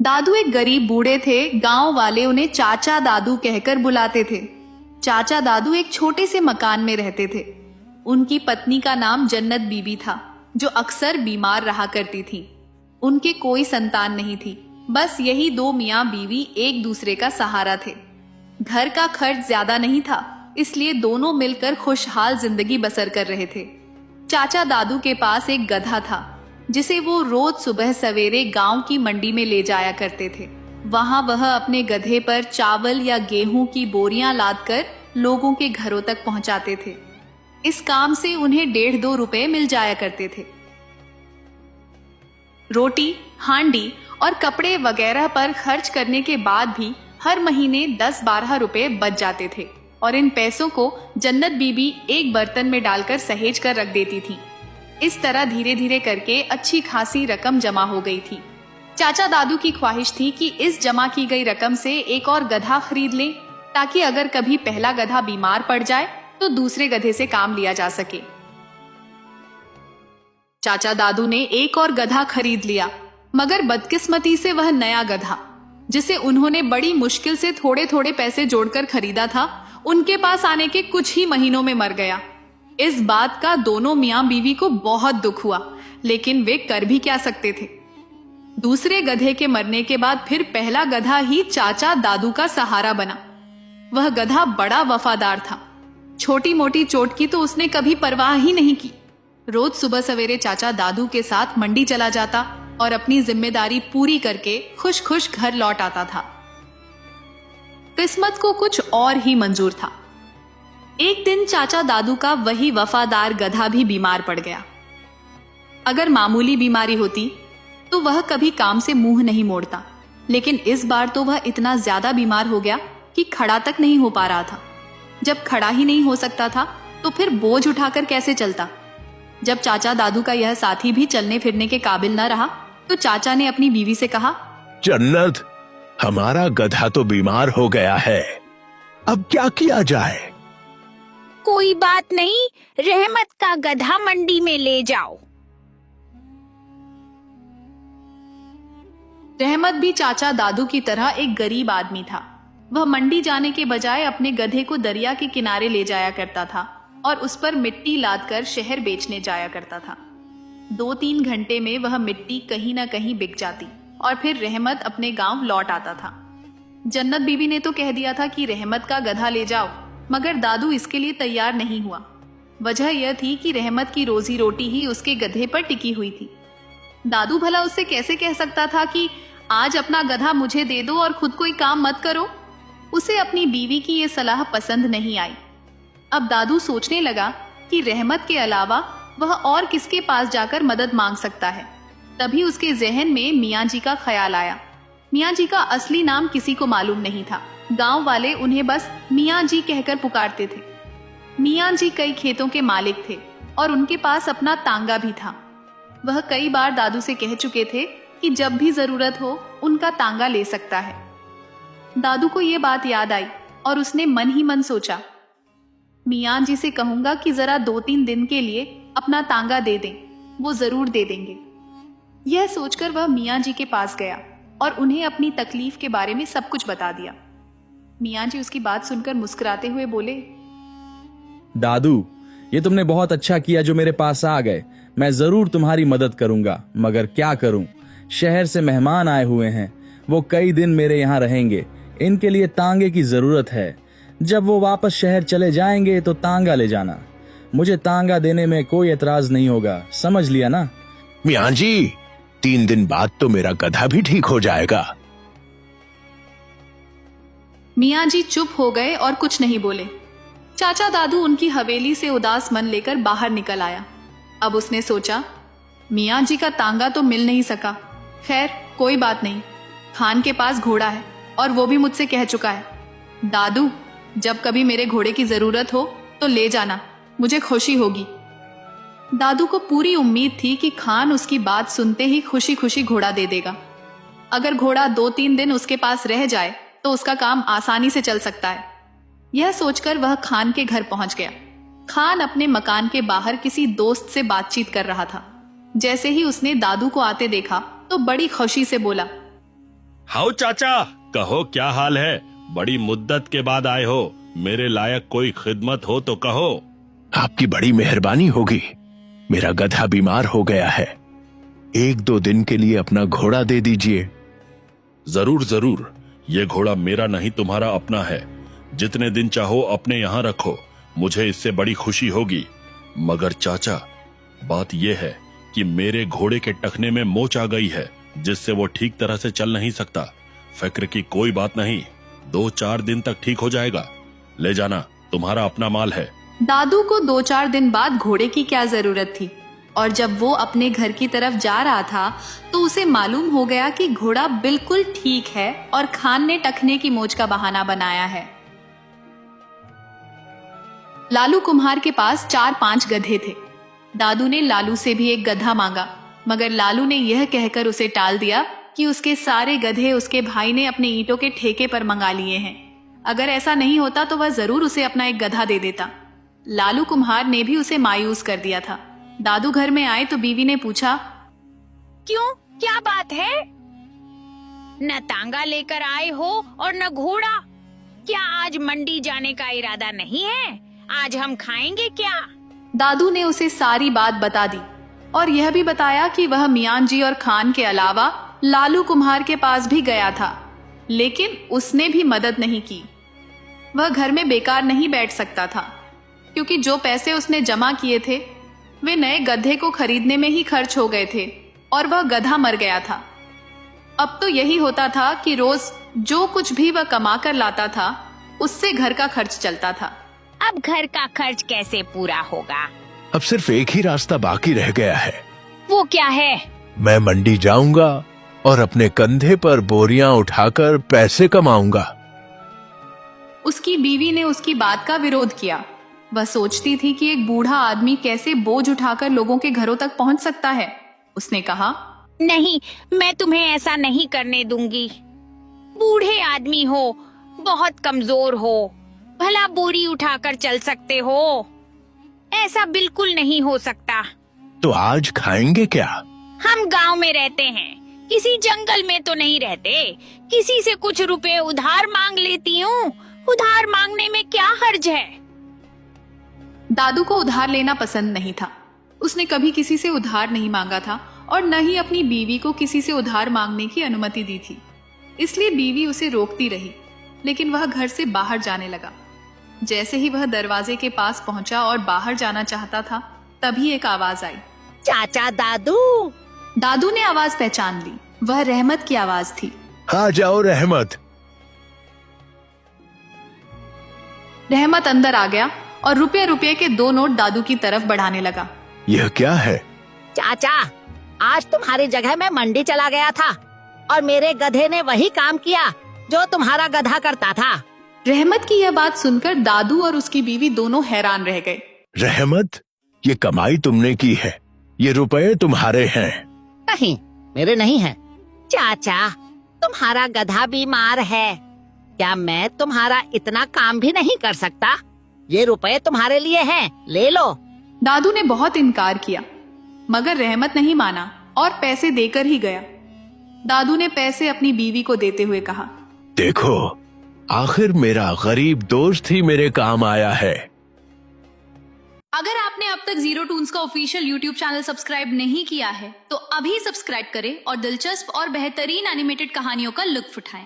दादू एक गरीब बूढ़े थे। गांव वाले उन्हें चाचा दादू कहकर बुलाते थे। चाचा दादू एक छोटे से मकान में रहते थे। उनकी पत्नी का नाम जन्नत बीबी था, जो अक्सर बीमार रहा करती थी। उनके कोई संतान नहीं थी, बस यही दो मियाँ बीवी एक दूसरे का सहारा थे। घर का खर्च ज्यादा नहीं था, इसलिए दोनों मिलकर खुशहाल जिंदगी बसर कर रहे थे। चाचा दादू के पास एक गधा था, जिसे वो रोज सुबह सवेरे गांव की मंडी में ले जाया करते थे। वहां वह अपने गधे पर चावल या गेहूं की बोरियां लादकर लोगों के घरों तक पहुंचाते थे। इस काम से उन्हें 1.5-2 रुपए मिल जाया करते थे। रोटी, हांडी और कपड़े वगैरह पर खर्च करने के बाद भी हर महीने 10-12 रुपए बच जाते थे और इन पैसों को जन्नत बीबी एक बर्तन में डालकर सहेज कर रख देती थी। इस तरह धीरे धीरे करके अच्छी खासी रकम जमा हो गई थी। चाचा दादू की ख्वाहिश थी कि इस जमा की गई रकम से एक और गधा खरीद लें, ताकि अगर कभी पहला गधा बीमार पड़ जाए तो दूसरे गधे से काम लिया जा सके। चाचा दादू ने एक और गधा खरीद लिया, मगर बदकिस्मती से वह नया गधा, जिसे उन्होंने बड़ी मुश्किल से थोड़े थोड़े पैसे जोड़कर खरीदा था, उनके पास आने के कुछ ही महीनों में मर गया। इस बात का दोनों मियाँ बीवी को बहुत दुख हुआ, लेकिन वे कर भी क्या सकते थे। दूसरे गधे के मरने के बाद फिर पहला गधा ही चाचा दादू का सहारा बना। वह गधा बड़ा वफादार था। छोटी मोटी चोट की तो उसने कभी परवाह ही नहीं की। रोज सुबह सवेरे चाचा दादू के साथ मंडी चला जाता और अपनी जिम्मेदारी पूरी करके खुश खुश घर लौट आता था। किस्मत को कुछ और ही मंजूर था। एक दिन चाचा दादू का वही वफादार गधा भी बीमार पड़ गया। अगर मामूली बीमारी होती तो वह कभी काम से मुंह नहीं मोड़ता, लेकिन इस बार तो वह इतना ज्यादा बीमार हो गया कि खड़ा तक नहीं हो पा रहा था। जब खड़ा ही नहीं हो सकता था तो फिर बोझ उठाकर कैसे चलता। जब चाचा दादू का यह साथी भी चलने फिरने के काबिल न रहा तो चाचा ने अपनी बीवी से कहा, जन्नत, हमारा गधा तो बीमार हो गया है, अब क्या किया जाए? कोई बात नहीं, रहमत का गधा मंडी में ले जाओ। रहमत भी चाचा दादू की तरह एक गरीब आदमी था। वह मंडी जाने के बजाय अपने गधे को दरिया के किनारे ले जाया करता था और उस पर मिट्टी लादकर शहर बेचने जाया करता था। 2-3 घंटे में वह मिट्टी कहीं न कहीं बिक जाती और फिर रहमत अपने गांव लौट आता था। जन्नत बीबी ने तो कह दिया था कि रहमत का गधा ले जाओ, मगर दादू इसके लिए तैयार नहीं हुआ। वजह यह थी कि रहमत की रोजी रोटी ही उसके गधे पर टिकी हुई थी। दादू भला उससे कैसे कह सकता था कि आज अपना गधा मुझे दे दो और खुद कोई काम मत करो। उसे अपनी बीवी की यह सलाह पसंद नहीं आई। अब दादू सोचने लगा कि रहमत के अलावा वह और किसके पास जाकर मदद मांग सकता है। तभी उसके जहन में मियाँ जी का ख्याल आया। मियाँ जी का असली नाम किसी को मालूम नहीं था। गांव वाले उन्हें बस मियाँ जी कहकर पुकारते थे। मियाँ जी कई खेतों के मालिक थे और उनके पास अपना तांगा भी था। वह कई बार दादू से कह चुके थे कि जब भी जरूरत हो उनका तांगा ले सकता है। दादू को ये बात याद आई और उसने मन ही मन सोचा, मियाँ जी से कहूंगा कि जरा 2-3 दिन के लिए अपना तांगा दे दें, वो जरूर दे देंगे। यह सोचकर वह मियाँ जी के पास गया और उन्हें अपनी तकलीफ के बारे में सब कुछ बता दिया। मियाँ जी उसकी बात सुनकर मुस्कुराते हुए बोले, दादू, ये तुमने बहुत अच्छा किया जो मेरे पास आ गए। मैं जरूर तुम्हारी मदद करूंगा, मगर क्या करूं, शहर से मेहमान आए हुए हैं। वो कई दिन मेरे यहाँ रहेंगे। इनके लिए तांगे की जरूरत है। जब वो वापस शहर चले जाएंगे तो तांगा ले जाना। मुझे तांगा देने में कोई एतराज नहीं होगा, समझ लिया ना? मियाँ जी, 3 दिन बाद तो मेरा गधा भी ठीक हो जाएगा। मियाँ जी चुप हो गए और कुछ नहीं बोले। चाचा दादू उनकी हवेली से उदास मन लेकर बाहर निकल आया। अब उसने सोचा, मियाँ जी का तांगा तो मिल नहीं सका। खैर कोई बात नहीं, खान के पास घोड़ा है और वो भी मुझसे कह चुका है, दादू जब कभी मेरे घोड़े की जरूरत हो तो ले जाना, मुझे खुशी होगी। दादू को पूरी उम्मीद थी कि खान उसकी बात सुनते ही खुशी खुशी घोड़ा दे देगा। अगर घोड़ा 2-3 दिन उसके पास रह जाए तो उसका काम आसानी से चल सकता है। यह सोचकर वह खान के घर पहुंच गया। खान अपने मकान के बाहर किसी दोस्त से बातचीत कर रहा था। जैसे ही उसने दादू को आते देखा तो बड़ी खुशी से बोला, हाउ चाचा, कहो क्या हाल है? बड़ी मुद्दत के बाद आए हो। मेरे लायक कोई खिदमत हो तो कहो। आपकी बड़ी मेहरबानी होगी। मेरा गधा बीमार हो गया है, 1-2 दिन के लिए अपना घोड़ा दे दीजिए। जरूर जरूर, ये घोड़ा मेरा नहीं तुम्हारा अपना है। जितने दिन चाहो अपने यहाँ रखो, मुझे इससे बड़ी खुशी होगी। मगर चाचा, बात यह है कि मेरे घोड़े के टखने में मोच आ गई है, जिससे वो ठीक तरह से चल नहीं सकता। फिक्र की कोई बात नहीं, 2-4 दिन तक ठीक हो जाएगा। ले जाना, तुम्हारा अपना माल है। दादू को 2-4 दिन बाद घोड़े की क्या जरूरत थी, और जब वो अपने घर की तरफ जा रहा था तो उसे मालूम हो गया कि घोड़ा बिल्कुल ठीक है और खान ने टखने की मोच का बहाना बनाया है। लालू कुम्हार के पास 4-5 गधे थे। दादू ने लालू से भी एक गधा मांगा, मगर लालू ने यह कहकर उसे टाल दिया कि उसके सारे गधे उसके भाई ने अपने ईंटों के ठेके पर मंगा लिए हैं। अगर ऐसा नहीं होता तो वह जरूर उसे अपना एक गधा दे देता। लालू कुम्हार ने भी उसे मायूस कर दिया था। दादू घर में आए तो बीवी ने पूछा, क्यों, क्या बात है? न तांगा लेकर आए हो और न घोड़ा। क्या आज मंडी जाने का इरादा नहीं है? आज हम खाएंगे क्या? दादू ने उसे सारी बात बता दी और यह भी बताया कि वह मियां जी और खान के अलावा लालू कुम्हार के पास भी गया था, लेकिन उसने भी मदद नहीं की। वह घर में बेकार नहीं बैठ सकता था, क्योंकि जो पैसे उसने जमा किए थे वे नए गधे को खरीदने में ही खर्च हो गए थे और वह गधा मर गया था। अब तो यही होता था कि रोज जो कुछ भी वह कमा कर लाता था उससे घर का खर्च चलता था। अब घर का खर्च कैसे पूरा होगा? अब सिर्फ एक ही रास्ता बाकी रह गया है। वो क्या है? मैं मंडी जाऊंगा और अपने कंधे पर बोरियां उठाकर पैसे कमाऊंगा। उसकी बीवी ने उसकी बात का विरोध किया। वह सोचती थी कि एक बूढ़ा आदमी कैसे बोझ उठाकर लोगों के घरों तक पहुंच सकता है। उसने कहा, नहीं, मैं तुम्हें ऐसा नहीं करने दूंगी। बूढ़े आदमी हो, बहुत कमजोर हो, भला बोरी उठाकर चल सकते हो? ऐसा बिल्कुल नहीं हो सकता। तो आज खाएंगे क्या? हम गांव में रहते हैं, किसी जंगल में तो नहीं रहते। किसी से कुछ रुपए उधार मांग लेती हूँ। उधार मांगने में क्या हर्ज है? दादू को उधार लेना पसंद नहीं था। उसने कभी किसी से उधार नहीं मांगा था और न ही अपनी बीवी को किसी से उधार मांगने की अनुमति दी थी। इसलिए बीवी उसे रोकती रही, लेकिन वह घर से बाहर जाने लगा। जैसे ही वह दरवाजे के पास पहुंचा और बाहर जाना चाहता था, तभी एक आवाज आई। चाचा दादू। दादू ने आवाज पहचान ली। वह रहमत की आवाज थी। आ जाओ रहमत। रहमत अंदर आ गया और रुपये के 2 नोट दादू की तरफ बढ़ाने लगा। यह क्या है? चाचा, आज तुम्हारी जगह मैं मंडी चला गया था और मेरे गधे ने वही काम किया जो तुम्हारा गधा करता था। रहमत की यह बात सुनकर दादू और उसकी बीवी दोनों हैरान रह गए। रहमत, ये कमाई तुमने की है, ये रुपए तुम्हारे हैं। नहीं, मेरे नहीं है। चाचा, तुम्हारा गधा बीमार है। क्या मैं तुम्हारा इतना काम भी नहीं कर सकता? ये रुपए तुम्हारे लिए हैं, ले लो। दादू ने बहुत इनकार किया, मगर रहमत नहीं माना और पैसे देकर ही गया। दादू ने पैसे अपनी बीवी को देते हुए कहा, देखो, आखिर मेरा गरीब दोस्त ही मेरे काम आया है। अगर आपने अब तक जीरो टून्स का ऑफिशियल यूट्यूब चैनल सब्सक्राइब नहीं किया है तो अभी सब्सक्राइब करें और दिलचस्प और बेहतरीन एनिमेटेड कहानियों का लुत्फ उठाएं।